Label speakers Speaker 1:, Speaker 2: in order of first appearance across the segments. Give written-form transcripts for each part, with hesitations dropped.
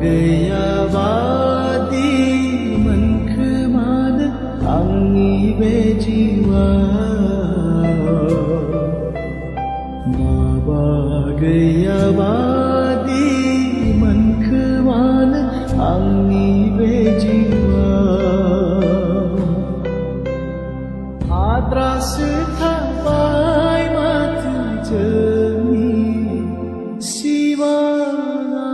Speaker 1: गैयाबादि मोनखोमानो आंनि बे जिउआ माबा गैयाबादि मोनखोमानो आंनि बे जिउआ आद्रासो थाबाय माथो जोंनि सिमाङा।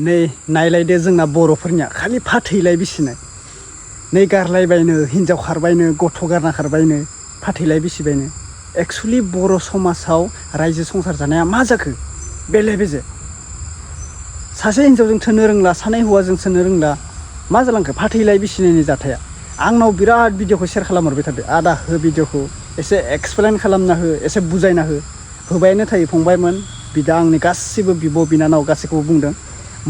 Speaker 2: नै नायलायदो जोंना बर'फोरनिया खालि फाथैलाय बिसिनाय नै गारलायबायनो हिनजाव खारबायनो गथ' गारना खारबायनो फाथैलाय बिसिबायनो। एक्सुवेलि बर' समाजाव रायजो संसार जानाया मा जाखो बेले बेजे सासे हिनजावजों थोनो रोंला सानै हौवाजों थोनो रोंला मा जालांखो फाथैलाय बिसिनायनि जाथाया। आंनाव बिराद भिडिअखौ शेयार खालामहरबाय थादो आदा हो भिडिअखौ एसे एक्सप्लेन खालामना हो एसे बुजायना हो होबायानो थायो फंबायमोन बिदा आंनि गासिबो बिब' बिनानाव गासैखौबो बुंदों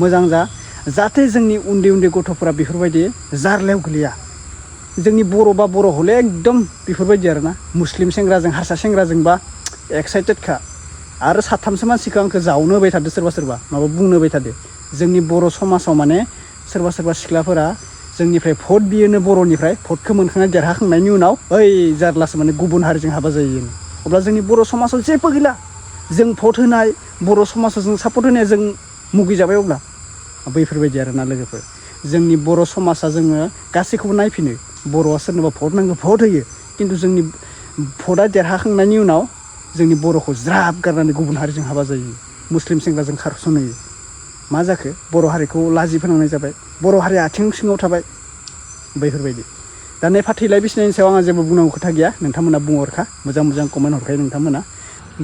Speaker 2: मोजां जा जाहाथे जोंनि उन्दै उन्दै गथ'फोरा बेफोरबायदि जारलायाव गोलैया। जोंनि बर' बा बर' हले एकदम बेफोरबायदि आरोना मुस्लिम सेंग्राजों हारसा सेंग्राजोंबा एक्साइटेडखा आरो साथामसो मानसिखौ आंखौ जावनो होबाय थादो सोरबा सोरबा माबा बुंनो होबाय थादो। जोंनि बर' समाजाव माने सोरबा सोरबा सिख्लाफोरा जोंनिफ्राय भट बियोनो बर'निफ्राय भटखौ मोनखांनानै देरहाखांनायनि उनाव ओइ जारलासो माने गुबुन हारिजों हाबा जायो। अब्ला जोंनि बर' समाजाव जेबो गैला जों भट होनाय बर' समाजाव जों सापर्ट होनाया जों मुगैजाबाय अब्ला बैफोरबायदि आरोना लोगोफोर जोंनि बर' समाजा जोङो गासैखौबो नायफिनो बर'आ सोरनोबा भट नांगौ भट होयो खिन्थु जोंनि भटआ देरहाखांनायनि उनाव जोंनि बर'खौ ज्राब गारनानै गुबुन हारिजों हाबा जायो मुस्लिम सेंग्राजों खारसनहोयो। मा जाखो बर' हारिखौ लाजि फोनांनाय जाबाय बर' हारिया आथिं सिङाव थाबाय बैफोरबायदि। दा नै फाथैलाय बिसिनायनि सायाव आंहा जेबो बुंनांगौ खोथा गैया नोंथांमोना बुंहरखा मोजां मोजां कमेन्ट हरखायो नोंथांमोना।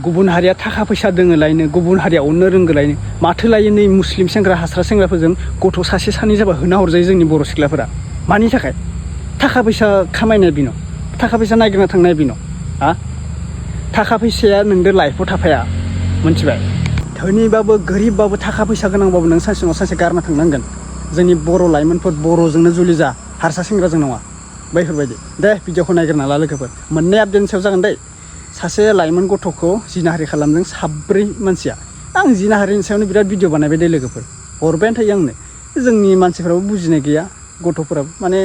Speaker 2: गुबुन हारिया थाखा फैसा दोङोलायनो गुबुन हारिया अननो रोंगोलायनो माथो लायो नै मुस्लिम सेंग्रा हास्रा सेंग्राफोरजों गथ' सासे सानै जाबा होना हरजायो जोंनि बर' सिख्लाफोरा मानि थाखाय थाखा फैसा खामायनाय बिन' थाखा फैसा नागिरना थांनाय बिन' थाखा फैसाया नोंदो लाइफआव थाफाया मोनथिबाय धोनिबाबो गोरिबबाबो थाखा फैसा गोनांबाबो नों सानसे नङा सानसे गारना थांनांगोन। जोंनि बर' लाइमोनफोर बर'जोंनो जुलि जा हारसा सेंग्राजों नङा बैफोरबायदि दे भिडिअखौ नायग्रोना ला लोगोफोर मोननै आपडेटनि सायाव जागोन दै। सासे लाइमोन गथ'खौ जिनाहारि खालामदों साब्रै मानसिया आं जिनाहारिनि सायावनो बिराद भिडिअ बानायबाय दे लोगोफोर हरबायानो थायो आंनो जोंनि मानसिफ्राबो बुजिनाय गैया गथ'फोराबो माने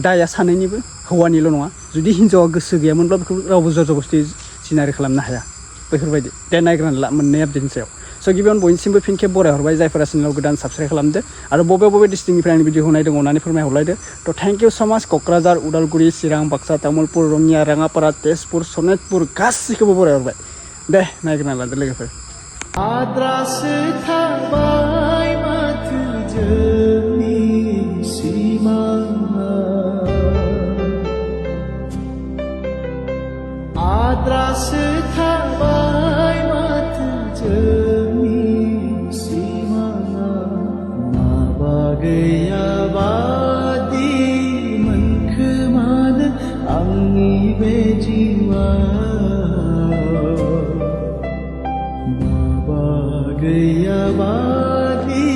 Speaker 2: दाया सानैनिबो हौवानिल' नङा जुदि हिनजावा गोसो गैयामोनब्ला बेखौ रावबो जरजबस्थि जिनाहारि खालामनो हाया बैफोरबायदि दे नायग्रोना ला मोननै आपडेटनि सायाव। स' गिबियावनो बयनिसिमबो फिन खेब बराय हरबाय जायफोरा चेनेलाव गोदान साबस्क्राइब खालामदो आरो बबे डिस्ट्रिक्टनिफ्राय आंनि भिडिअखौ नायदों अननानै फोरमायहरलायदो। थ' थेंक इउ स' माच क'क्राझार उदालगुरि चिरां बाक्सा तामुलपुर रङिया राङापारा तेजपुर सनितपुर गासैखौबो बराय हरबाय दे नायग्रोना लादो लोगोफोर।
Speaker 1: आद्रासो थाबाय माथो जोंनि सिमाङा आद्रासो थाबाय माथो जोंनि सिमाङा माबा गैयाबादि मोनखोमानो आंनि बे जिउआ माबा गैयाबादि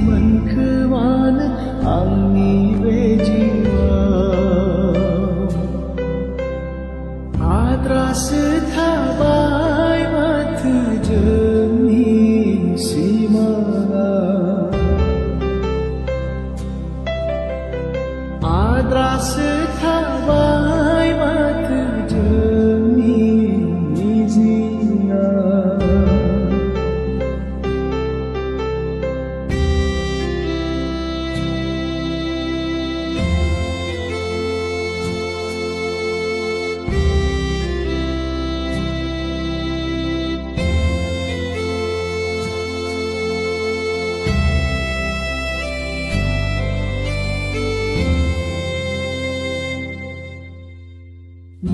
Speaker 1: मोनखोमानो आंनि बे जिउआ आद्रासो थाबाय माथो जोंनि सिमाङा आद्रासो थाबाय माथो जोंनि जिउआ।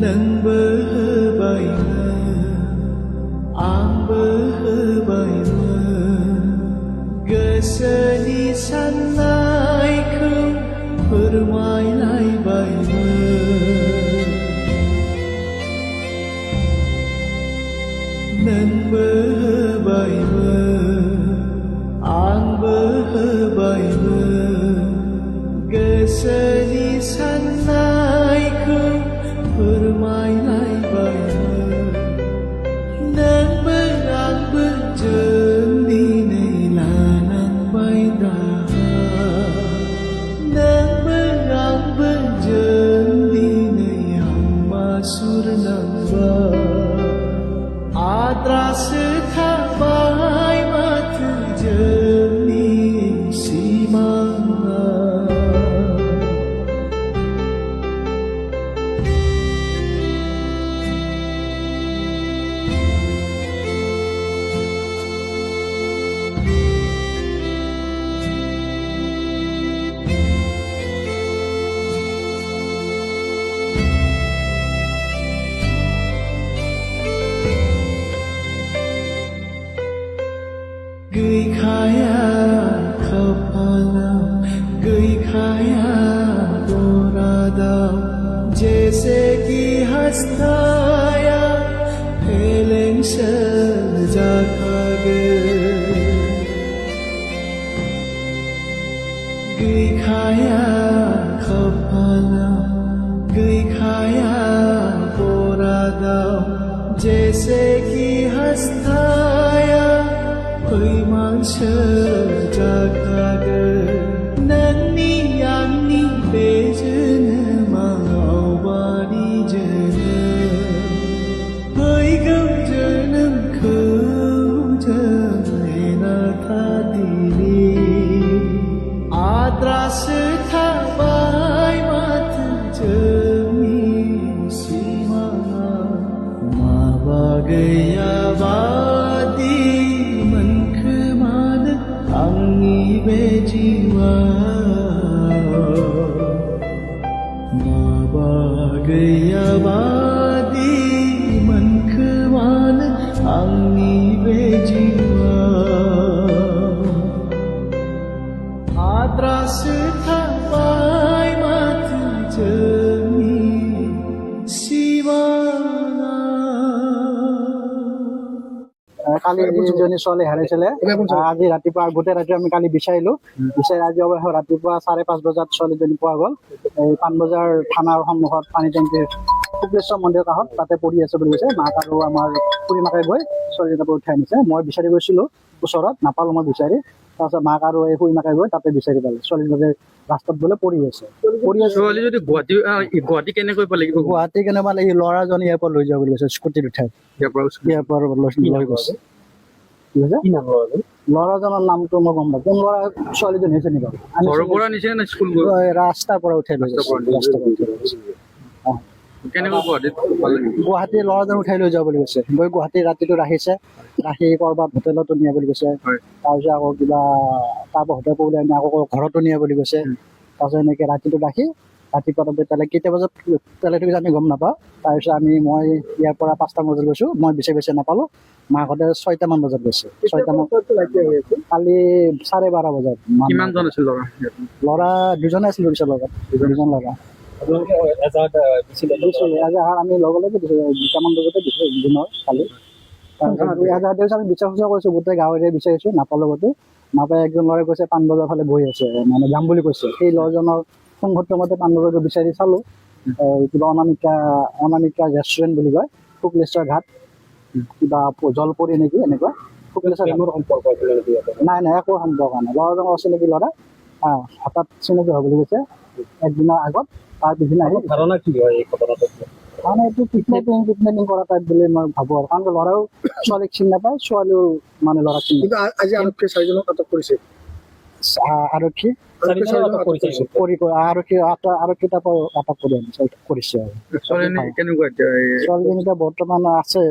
Speaker 1: नोंबो होबायमोन आंबो होबायमोन गोसोनि साननायखौ फोरमायलायबायमोन नोंबो होबायमोन आंबो होबायमोन गोसोनि साननायखौ फोरमायलायबायमोन नोंबो आंबो जों दिनै था बाई माथ जमनी सीमा gửi khaya khapana gửi khaya dorada जैसे कि हंसताया फेलें सजा खागे gửi khaya khapana gửi khaya dorada जैसे कि हंसताया Paiman sejakaga Nani yanni bejana Maawani jana Paigam janam kujana thadini Adras tha bai mat jami sima Ma bagaya vadi Angi bejiwa Mabagaya badi mankawan Angi bejiwa Adras tha bai mat jami siwana
Speaker 2: কালি দুজনী ছোৱালী হাৰাইছিলে আজি ৰাতিপুৱা গোটেই ৰাতি আমি কালি বিচাৰিলো আজি অৱশ্যে ৰাতিপুৱা 5:30 বজাত ছোৱালীজনী পোৱা গ'ল এই পাণবজাৰ থানাৰ সন্মুখত পানী টেংকিৰ শুক্লেশ্বৰ মন্দিৰৰ কাষত তাতে পৰি আছে বুলি কৈছে মাক আৰু আমাৰ খুৰীমাকে গৈ ছোৱালীজনীক উঠাই আনিছে মই বিচাৰি গৈছিলো ওচৰত নাপালো মই বিচাৰি তাৰপিছত মাক আৰু এই খুৰীমাকে গৈ তাতে বিচাৰি পালে ছোৱালীজনী ৰাস্তাত বোলে পৰি আছে
Speaker 3: ছোৱালী যদি গুৱাহাটী কেনেকৈ পালে
Speaker 2: গুৱাহাটী কেনেকুৱা লাগি ল'ৰাজন ইয়াৰ পৰা লৈ যাব বুলি কৈছে স্কুটিত উঠাই ইয়াৰ পৰা লৈ গৈছে ল'ৰাজনৰ নামটো মই গম পাওঁ কোন ল'ৰা ছোৱালীজনী হৈছে নেকি ৰাস্তাৰ পৰা উঠাই লৈ গৈছে গুৱাহাটী ল'ৰাজন উঠাই লৈ যাব বুলি কৈছে গৈ গুৱাহাটী ৰাতিটো ৰাখি কৰবাত হোটেলতো নিয়া বুলি কৈছে তাৰপিছত আকৌ কিবা তাৰপৰা হোটেল পৰি আনি আকৌ ঘৰতো নিয়া বুলি কৈছে তাৰপিছত এনেকে ৰাতিটো ৰাখি ৰাতিপুৱা তাতে পেলাই কেইটা বজাত পেলাই থৈ আমি গম নাপাওঁ তাৰপিছত মই ইয়াৰ পৰা 5টা বজাত গৈছোঁ মই বিচাৰি নাপালোঁ মাকহঁতে 6টামান বজাত গৈছে 6টামান কালি 12:30 বজাত ল'ৰা দুজনে আছিল পিছত লগত দুজন ল'ৰা আমি লগে লগে দিছোঁ 2টামান বজাতে দিছোঁ দিনৰ কালি তাৰপিছত আমি বিচাৰ কৰিছোঁ গোটেই গাঁৱৰে বিচাৰিছোঁ নাপালোঁ গোটেই নাপাই একজন ল'ৰাই কৈছে পাণবজাৰ ফালে গৈ আছে মানে যাম বুলি কৈছে সেই ল'ৰাজনৰ সংঘটো মতে পাণবজাৰটো বিচাৰি চালোঁ কিবা অনামিকা ৰেষ্টুৰেণ্ট বুলি কয় শুক্লেশ্বৰ ঘাট কিবা জলপৰি নেকি এনেকুৱা শুক্লেশ্বৰ নাই একো সম্পৰ্ক নাই ল'ৰাজনৰ অচিনাকি ল'ৰা হঠাৎ চিনাকি হ'ব বুলি কৈছে একদিনৰ আগত তাৰ পিছদিনা আহি
Speaker 3: ধাৰণা কি হয় এই ঘটনাটো
Speaker 2: মানে এইটো কিডনেপিং কৰা টাইপ বুলি মই ভাবোঁ আৰু কাৰণ ল'ৰাও ছোৱালীক চিনি নাপায় ছোৱালীও মানে ল'ৰাক চিনি নাপায়
Speaker 4: আজি আৰক্ষী 4জনক আটক কৰিছে
Speaker 2: আৰক্ষী আটক কৰিছে ছোৱালীজনী এতিয়া বৰ্তমান আছে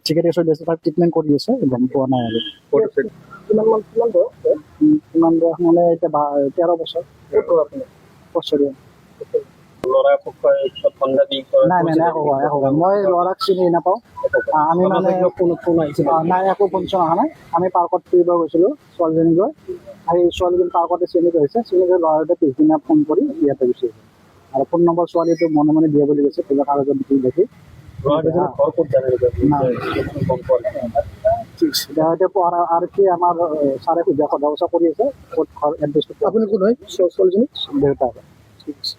Speaker 2: চিকিৎসা চলি আছে তাক ট্ৰিটমেণ্ট কৰি আছে গম পোৱা নাই আৰু কিমান বয়স মানে এতিয়া 13 বছৰ বছৰীয়া নাই মই ল'ৰাক চিনি নাপাওঁ আমি মানে নাই একো ফোন চোন অহা নাই আমি পাৰ্কত ফুৰিব গৈছিলোঁ ছোৱালীজনী গৈ সেই ছোৱালীজনী পাৰ্কতে চিনাকি হৈছে চিনাকি ল'ৰাটোৱে পিছদিনা ফোন কৰি ইয়াতে গুচি আৰু ফোন নম্বৰ ছোৱালীটো মনে মনে দিয়ে বুলি কৈছে কিবা কাগজত দেখি আৰু কি আমাৰ ছাৰে সোধা কৰি আছে ক'ত ঘৰ এড্ৰেছটো
Speaker 4: আপুনি কোন হয় ছোৱালীজনী
Speaker 2: দেউতা ঠিক আছে